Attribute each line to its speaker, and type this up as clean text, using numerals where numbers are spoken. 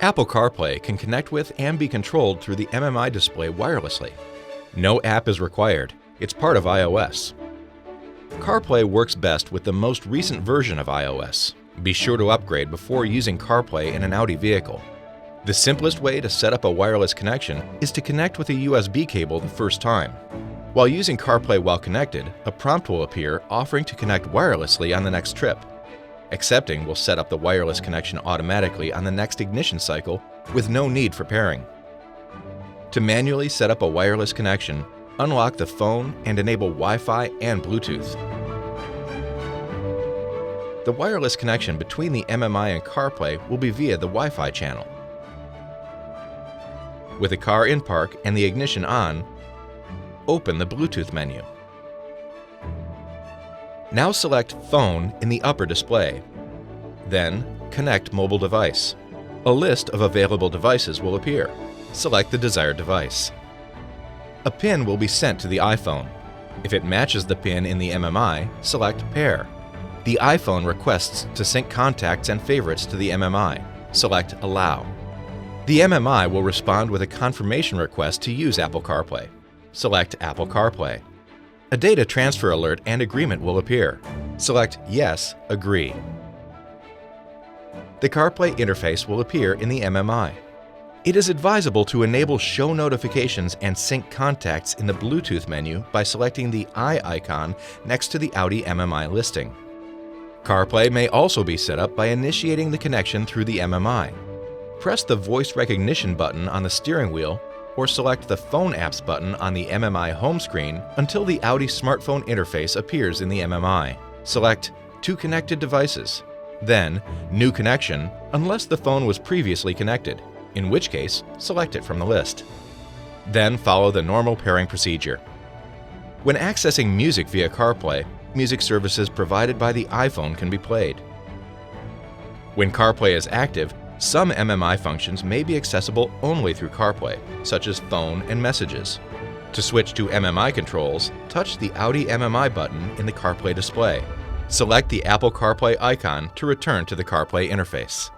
Speaker 1: Apple CarPlay can connect with and be controlled through the MMI display wirelessly. No app is required. It's part of iOS. CarPlay works best with the most recent version of iOS. Be sure to upgrade before using CarPlay in an Audi vehicle. The simplest way to set up a wireless connection is to connect with a USB cable the first time. While using CarPlay while connected, a prompt will appear offering to connect wirelessly on the next trip. Accepting will set up the wireless connection automatically on the next ignition cycle with no need for pairing. To manually set up a wireless connection, unlock the phone and enable Wi-Fi and Bluetooth. The wireless connection between the MMI and CarPlay will be via the Wi-Fi channel. With the car in park and the ignition on, open the Bluetooth menu. Now select Phone in the upper display. Then, connect mobile device. A list of available devices will appear. Select the desired device. A pin will be sent to the iPhone. If it matches the pin in the MMI, select Pair. The iPhone requests to sync contacts and favorites to the MMI. Select Allow. The MMI will respond with a confirmation request to use Apple CarPlay. Select Apple CarPlay. A data transfer alert and agreement will appear. Select Yes, Agree. The CarPlay interface will appear in the MMI. It is advisable to enable show notifications and sync contacts in the Bluetooth menu by selecting the eye icon next to the Audi MMI listing. CarPlay may also be set up by initiating the connection through the MMI. Press the voice recognition button on the steering wheel or select the Phone Apps button on the MMI home screen until the Audi smartphone interface appears in the MMI. Select To Connected Devices, then New Connection unless the phone was previously connected, in which case select it from the list. Then follow the normal pairing procedure. When accessing music via CarPlay, music services provided by the iPhone can be played. When CarPlay is active, some MMI functions may be accessible only through CarPlay, such as phone and messages. To switch to MMI controls, touch the Audi MMI button in the CarPlay display. Select the Apple CarPlay icon to return to the CarPlay interface.